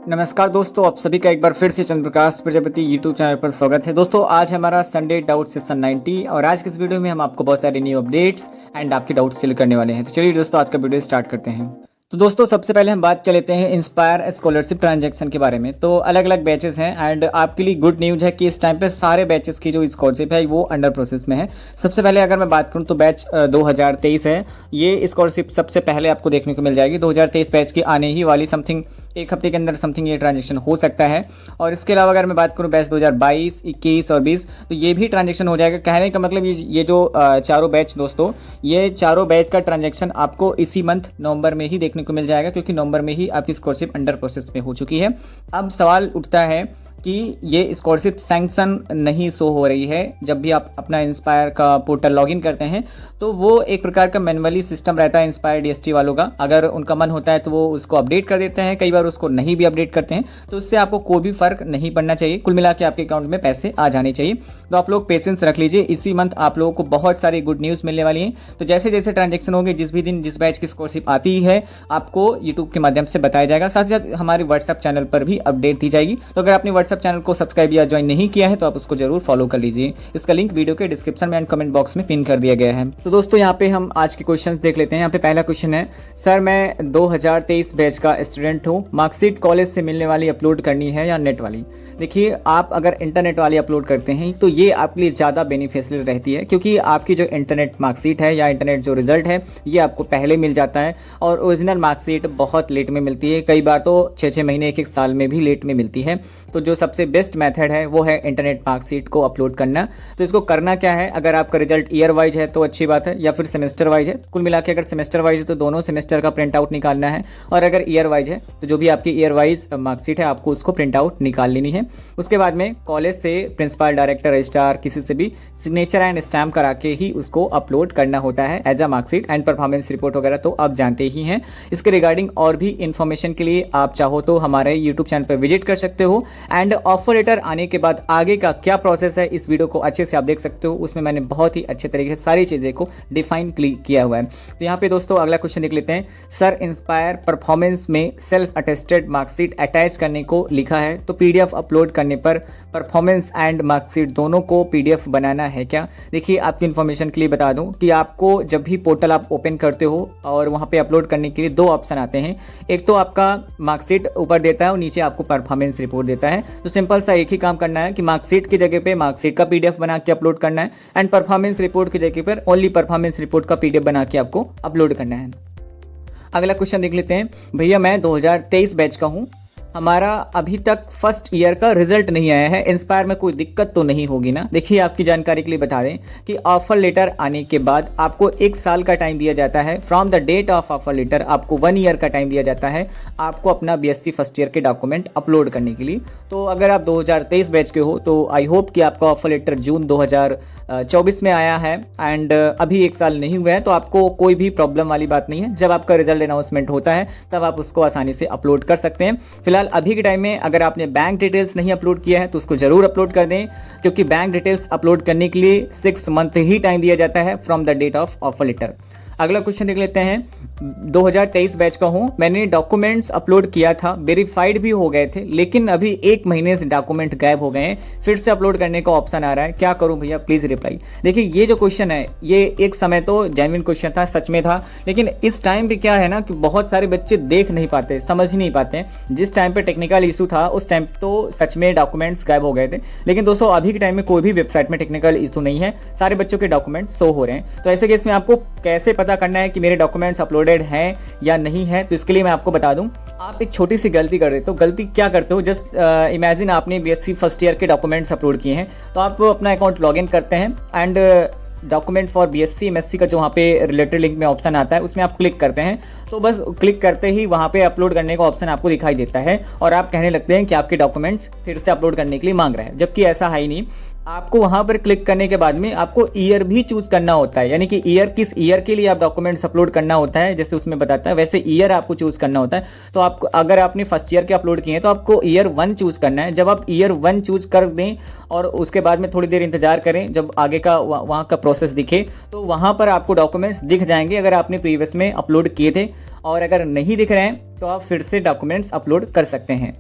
नमस्कार दोस्तों, आप सभी का एक बार फिर से चंद्रप्रकाश प्रजापति यूट्यूब चैनल पर स्वागत है। दोस्तों आज हमारा संडे डाउट सेशन 90 और आज के इस वीडियो में हम आपको बहुत सारे न्यू अपडेट्स एंड आपके डाउट्स क्लियर करने वाले हैं। तो चलिए दोस्तों आज का वीडियो स्टार्ट करते हैं। तो दोस्तों सबसे पहले हम बात कर लेते हैं इंस्पायर स्कॉलरशिप ट्रांजैक्शन के बारे में। तो अलग अलग बैचेस हैं एंड आपके लिए गुड न्यूज़ है कि इस टाइम पे सारे बैचेस की जो स्कॉलरशिप है वो अंडर प्रोसेस में है। सबसे पहले अगर मैं बात करूं तो बैच 2023 है, ये स्कॉलरशिप सबसे पहले आपको देखने को मिल जाएगी। 2023 बैच की आने ही वाली समथिंग एक हफ्ते के अंदर समथिंग ये ट्रांजेक्शन हो सकता है। और इसके अलावा अगर मैं बात करूँ बैच 2022, 21 और 20 तो ये भी ट्रांजेक्शन हो जाएगा। कहने का मतलब ये जो चारों बैच दोस्तों, ये चारों बैच का ट्रांजेक्शन आपको इसी मंथ नवंबर में ही देखने को मिल जाएगा, क्योंकि नवंबर में ही आपकी स्कॉलरशिप अंडर प्रोसेस में हो चुकी है। अब सवाल उठता है कि ये स्कॉलरशिप सैंक्शन नहीं शो हो रही है। जब भी आप अपना इंस्पायर का पोर्टल लॉगिन करते हैं तो वो एक प्रकार का मैनुअली सिस्टम रहता है इंस्पायर डीएसटी वालों का। अगर उनका मन होता है तो वो उसको अपडेट कर देते हैं, कई बार उसको नहीं भी अपडेट करते हैं, तो उससे आपको कोई भी फर्क नहीं पड़ना चाहिए। कुल मिला के आपके अकाउंट में पैसे आ जाने चाहिए। तो आप लोग पेशेंस रख लीजिए, इसी मंथ आप लोगों को बहुत सारी गुड न्यूज़ मिलने वाली हैं। तो जैसे जैसे ट्रांजेक्शन होंगे, जिस भी दिन जिस बैच की स्कॉलरशिप आती है आपको यूट्यूब के माध्यम से बताया जाएगा। साथ ही साथ हमारे व्हाट्सएप चैनल पर भी अपडेट दी जाएगी। तो अगर आपने व्हाट्सएप चैनल को सब्सक्राइब या ज्वाइन नहीं किया है तो आप उसको जरूर फॉलो कर लीजिए। इसका लिंक वीडियो के डिस्क्रिप्शन में एंड कमेंट बॉक्स में पिन कर दिया गया है। तो दोस्तों यहाँ पे हम आज के क्वेश्चंस देख लेते हैं। यहाँ पे पहला क्वेश्चन है, सर मैं 2023 बैच का स्टूडेंट हूँ, मार्कशीट कॉलेज से मिलने वाली अपलोड करनी है या नेट वाली? देखिए, आप अगर इंटरनेट वाली अपलोड करते हैं तो ये आपके लिए ज़्यादा बेनिफिशियल रहती है, क्योंकि आपकी जो इंटरनेट मार्कशीट है या इंटरनेट जो रिजल्ट है ये आपको पहले मिल जाता है। और ओरिजिनल मार्कशीट बहुत लेट में मिलती है, कई बार तो 6-6 महीने 1-1 साल में भी लेट में मिलती है। तो जो सबसे बेस्ट मेथड है वो है इंटरनेट मार्कशीट को अपलोड करना। तो इसको करना क्या है, अगर आपका रिजल्ट ईयर वाइज है तो अच्छी बात है, या फिर सेमेस्टर वाइज है। कुल मिला के अगर सेमेस्टर वाइज है तो दोनों सेमेस्टर का प्रिंट आउट निकालना है, और अगर ईयर वाइज है तो जो भी आपकी ईयर वाइज मार्कशीट है आपको उसको प्रिंट आउट निकाल लेनी है। उसके बाद में कॉलेज से प्रिंसिपल, डायरेक्टर, रजिस्ट्रार किसी से भी सिग्नेचर एंड स्टैम्प करा के ही उसको अपलोड करना होता है as a marksheet and performance report वगैरह तो आप जानते ही हैं। इसके रिगार्डिंग और भी इन्फॉर्मेशन के लिए आप चाहो तो हमारे यूट्यूब चैनल पर विजिट कर सकते हो। एंड ऑफर लेटर आने के बाद आगे का क्या प्रोसेस है इस वीडियो को अच्छे से आप देख सकते हो। उसमें मैंने बहुत ही अच्छे तरीके से सारी चीज़ें को डिफाइन किया हुआ है। तो यहाँ पे दोस्तों अगला क्वेश्चन देख लेते हैं, सर इंस्पायर परफॉर्मेंस में सेल्फ अटेस्टेड मार्कशीट अटैच करने को लिखा है, तो पीडीएफ अपलोड करने पर परफॉर्मेंस एंड मार्कशीट दोनों को पीडीएफ बनाना है क्या? देखिए, आपकी इन्फॉर्मेशन के लिए बता दूं कि आपको जब भी पोर्टल आप ओपन करते हो और वहाँ पे अपलोड करने के लिए दो ऑप्शन आते हैं। एक तो आपका मार्कशीट ऊपर देता है और नीचे आपको परफॉर्मेंस रिपोर्ट देता है। तो सिंपल सा एक ही काम करना है कि मार्कशीट की जगह पे मार्कशीट का पीडीएफ बना के अपलोड करना है, एंड परफॉर्मेंस रिपोर्ट की जगह पर ओनली परफॉर्मेंस रिपोर्ट का पीडीएफ बना के आपको अपलोड करना है। अगला क्वेश्चन देख लेते हैं, भैया मैं 2023 बैच का हूँ, हमारा अभी तक फर्स्ट ईयर का रिजल्ट नहीं आया है, इंस्पायर में कोई दिक्कत तो नहीं होगी ना? देखिए, आपकी जानकारी के लिए बता दें कि ऑफर लेटर आने के बाद आपको 1 साल का टाइम दिया जाता है। From the date of offer letter आपको 1 ईयर का टाइम दिया जाता है आपको अपना बीएससी फर्स्ट ईयर के डॉक्यूमेंट अपलोड करने के लिए। तो अगर आप 2023 बैच के हो तो आई होप कि आपका ऑफर लेटर जून 2024 में आया है एंड अभी 1 साल नहीं हुआ है, तो आपको कोई भी प्रॉब्लम वाली बात नहीं है। जब आपका रिजल्ट अनाउंसमेंट होता है तब आप उसको आसानी से अपलोड कर सकते हैं। फिलहाल अभी के टाइम में अगर आपने बैंक डिटेल्स नहीं अपलोड किया है तो उसको जरूर अपलोड कर दें, क्योंकि बैंक डिटेल्स अपलोड करने के लिए 6 मंथ ही टाइम दिया जाता है from the date of offer letter. अगला क्वेश्चन देख लेते हैं, 2023 बैच का हूँ, मैंने डॉक्यूमेंट्स अपलोड किया था, वेरीफाइड भी हो गए थे, लेकिन अभी 1 महीने से डॉक्यूमेंट गायब हो गए हैं, फिर से अपलोड करने का ऑप्शन आ रहा है, क्या करूँ भैया प्लीज़ रिप्लाई। देखिए, ये जो क्वेश्चन है ये एक समय तो जेन्युइन क्वेश्चन था, सच में था, लेकिन इस टाइम पे क्या है ना कि बहुत सारे बच्चे देख नहीं पाते, समझ नहीं पाते। जिस टाइम पे टेक्निकल इशू था उस टाइम तो सच में डॉक्यूमेंट्स गायब हो गए थे, लेकिन दोस्तों अभी के टाइम में कोई भी वेबसाइट में टेक्निकल इशू नहीं है, सारे बच्चों के डॉक्यूमेंट्स शो हो रहे हैं। तो ऐसे केस में आपको कैसे पता करना है कि मेरे डॉक्यूमेंट्स अपलोडेड हैं या नहीं है? तो इसके लिए मैं आपको बता दूं, आप एक छोटी सी गलती कर देते हो। गलती क्या करते हो, जस्ट इमेजिन आपने बीएससी फर्स्ट ईयर के डॉक्यूमेंट्स अपलोड किए हैं, तो आप अपना अकाउंट लॉगिन करते हैं and document for BSc MSc का जो वहाँ पे रिलेटेड लिंक में ऑप्शन आता है उसमें आप क्लिक करते हैं। तो बस क्लिक करते ही वहाँ पे अपलोड करने का ऑप्शन आपको दिखाई देता है और आप कहने लगते हैं कि आपके डॉक्यूमेंट्स फिर से अपलोड करने के लिए मांग रहे हैं, जबकि ऐसा है ही नहीं। आपको वहाँ पर क्लिक करने के बाद में आपको ईयर भी चूज करना होता है, यानी कि ईयर किस ईयर के लिए आप डॉक्यूमेंट्स अपलोड करना होता है, जैसे उसमें बताता है वैसे ईयर आपको चूज करना होता है। तो आपको अगर आपने फर्स्ट ईयर के अपलोड किए हैं तो आपको ईयर 1 चूज करना है। जब आप ईयर 1 चूज कर दें और उसके बाद में थोड़ी देर इंतजार करें, जब आगे का वहाँ का प्रोसेस दिखे तो वहाँ पर आपको डॉक्यूमेंट्स दिख जाएंगे अगर आपने प्रीवियस में अपलोड किए थे, और अगर नहीं दिख रहे हैं तो आप फिर से डॉक्यूमेंट्स अपलोड कर सकते हैं।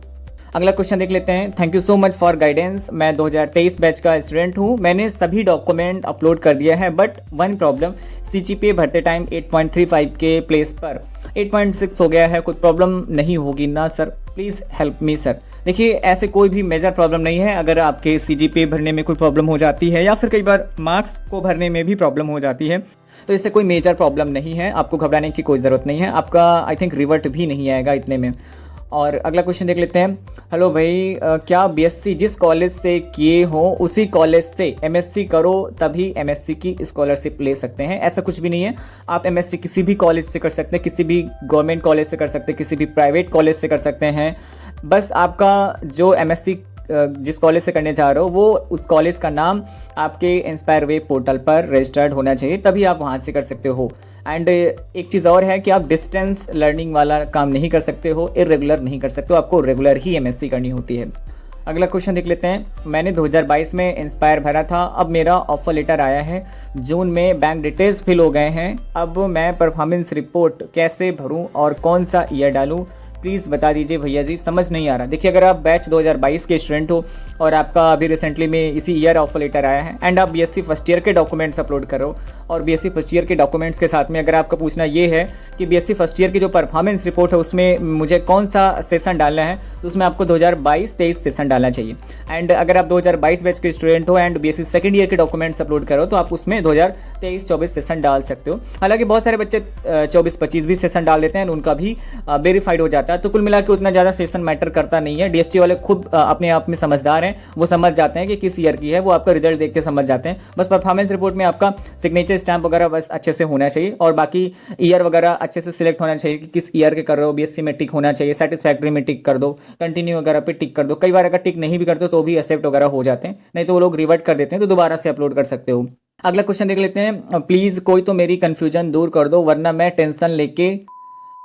अगला क्वेश्चन देख लेते हैं। Thank you so much for guidance. मैं 2023 बैच का स्टूडेंट हूँ। मैंने सभी डॉक्यूमेंट अपलोड कर दिया है, बट वन प्रॉब्लम, CGPA भरते टाइम 8.35 के प्लेस पर 8.6 हो गया है। कुछ प्रॉब्लम नहीं होगी ना sir? Please help me sir. देखिए, ऐसे कोई भी मेजर प्रॉब्लम नहीं है। अगर आपके CGPA भरने में कोई प्रॉब्लम हो जाती है या फिर कई बार मार्क्स को भरने में भी प्रॉब्लम हो जाती है, तो इससे कोई मेजर प्रॉब्लम नहीं है। आपको घबराने की कोई ज़रूरत नहीं है। आपका आई थिंक रिवर्ट भी नहीं आएगा इतने में। और अगला क्वेश्चन देख लेते हैं। हेलो भाई, क्या BSc जिस कॉलेज से किए हो उसी कॉलेज से MSc करो तभी MSc की स्कॉलरशिप ले सकते हैं? ऐसा कुछ भी नहीं है। आप MSc किसी भी कॉलेज से कर सकते हैं, किसी भी गवर्नमेंट कॉलेज से कर सकते हैं, किसी भी प्राइवेट कॉलेज से कर सकते हैं। बस आपका जो MSc जिस कॉलेज से करने जा रहे हो वो उस कॉलेज का नाम आपके इंस्पायर वेब पोर्टल पर रजिस्टर्ड होना चाहिए, तभी आप वहाँ से कर सकते हो। एंड एक चीज़ और है कि आप डिस्टेंस लर्निंग वाला काम नहीं कर सकते हो, इरेगुलर नहीं कर सकते हो, आपको रेगुलर ही MSc करनी होती है। अगला क्वेश्चन देख लेते हैं। मैंने 2022 में इंस्पायर भरा था, अब मेरा ऑफर लेटर आया है, जून में बैंक डिटेल्स फिल हो गए हैं। अब मैं परफॉर्मेंस रिपोर्ट कैसे भरूं और कौन सा ईयर डालूं? प्लीज़ बता दीजिए भैया जी, समझ नहीं आ रहा। देखिए, अगर आप बैच 2022 के स्टूडेंट हो और आपका अभी रिसेंटली में इसी ईयर ऑफर लेटर आया है एंड आप BSc फर्स्ट ईयर के डॉक्यूमेंट्स अपलोड करो, और BSc फर्स्ट ईयर के डॉक्यूमेंट्स के साथ में अगर आपका पूछना ये है कि BSc फर्स्ट ईयर की जो परफॉर्मेंस रिपोर्ट है उसमें मुझे कौन सा सेशन डालना है, तो उसमें आपको 2022-23 सेशन डालना चाहिए। एंड अगर आप 2022 बैच के स्टूडेंट हो एंड BSc सेकेंड ईयर के डॉक्यूमेंट्स अपलोड करो तो आप उसमें 2023-24 सेशन डाल सकते हो। हालांकि बहुत सारे बच्चे 24-25 भी सेशन डाल देते हैं, उनका भी वेरीफाइड हो जाता है। तो कुल मिला के उतना ज़्यादा सेशन मैटर करता नहीं है। DST वाले खुद अपने आप में समझदार हैं, वो समझ जाते हैं कि किस ईयर की है, वो आपका रिजल्ट देख के समझ जाते हैं। बस परफॉर्मेंस रिपोर्ट में आपका सिग्नेचर स्टैम्प वगैरह बस अच्छे से होना चाहिए, और बाकी ईयर वगैरह अच्छे से सिलेक्ट होना चाहिए कि किस ईयर के कर रहे हो। BSc में टिक होना चाहिए, सेटिस्फैक्ट्री में टिक कर दो, कंटिन्यू वगैरह पे टिक कर दो। कई बार अगर टिक नहीं भी करते तो भी एक्सेप्ट वगैरह हो जाते हैं, नहीं तो वो लोग रिवर्ट कर देते हैं, तो दोबारा से अपलोड कर सकते हो। अगला क्वेश्चन देख लेते हैं। प्लीज़ कोई तो मेरी कन्फ्यूजन दूर कर दो वरना मैं टेंशन लेके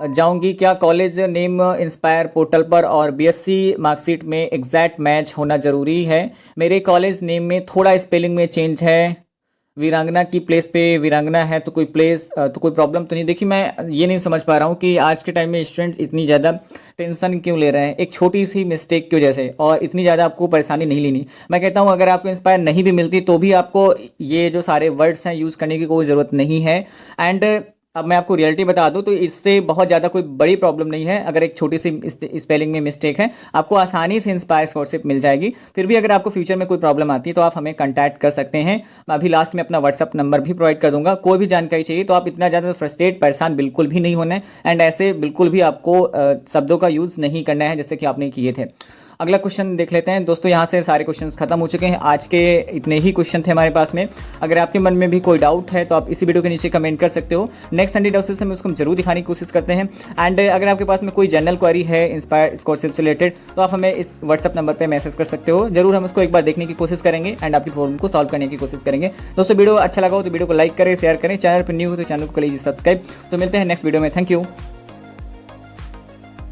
जाऊंगी। क्या कॉलेज नेम इंस्पायर पोर्टल पर और BSc मार्कशीट में एग्जैक्ट मैच होना ज़रूरी है? मेरे कॉलेज नेम में थोड़ा स्पेलिंग में चेंज है, वीरांगना की प्लेस पे वीरांगना है, तो कोई प्रॉब्लम तो नहीं। देखिए, मैं ये नहीं समझ पा रहा हूँ कि आज के टाइम में स्टूडेंट्स इतनी ज़्यादा टेंशन क्यों ले रहे हैं एक छोटी सी मिस्टेक की वजह से, और इतनी ज़्यादा आपको परेशानी नहीं लेनी। मैं कहता हूँ अगर आपको इंस्पायर नहीं भी मिलती तो भी आपको ये जो सारे वर्ड्स हैं यूज़ करने की कोई ज़रूरत नहीं है। एंड अब मैं आपको रियलिटी बता दूं तो इससे बहुत ज़्यादा कोई बड़ी प्रॉब्लम नहीं है। अगर एक छोटी सी स्पेलिंग में मिस्टेक है, आपको आसानी से इंस्पायर स्कॉलरशिप मिल जाएगी। फिर भी अगर आपको फ्यूचर में कोई प्रॉब्लम आती है तो आप हमें कांटेक्ट कर सकते हैं। मैं अभी लास्ट में अपना व्हाट्सअप नंबर भी प्रोवाइड कर दूंगा। कोई भी जानकारी चाहिए तो आप इतना ज़्यादा फ्रस्ट्रेट परेशान बिल्कुल भी नहीं होना है, एंड ऐसे बिल्कुल भी आपको शब्दों का यूज़ नहीं करना है जैसे कि आपने किए थे। अगला क्वेश्चन देख लेते हैं। दोस्तों, यहाँ से सारे क्वेश्चंस खत्म हो चुके हैं। आज के इतने ही क्वेश्चन थे हमारे पास में। अगर आपके मन में भी कोई डाउट है तो आप इसी वीडियो के नीचे कमेंट कर सकते हो। नेक्स्ट संडे डाउट सेशन में उसको हम जरूर दिखाने की कोशिश करते हैं। एंड अगर आपके पास में कोई जनरल क्वेरी है इंस्पायर स्कॉलरशिप से रिलेटेड तो आप हमें इस व्हाट्सअप नंबर पर मैसेज कर सकते हो। जरूर हम उसको एक बार देखने की कोशिश करेंगे एंड आपकी प्रॉब्लम को सॉल्व करने की कोशिश करेंगे। दोस्तों, वीडियो अच्छा लगा हो तो वीडियो को लाइक करें, शेयर करें। चैनल पर न्यू हो तो चैनल को लीजिए सब्सक्राइब। तो मिलते हैं नेक्स्ट वीडियो में। Thank you.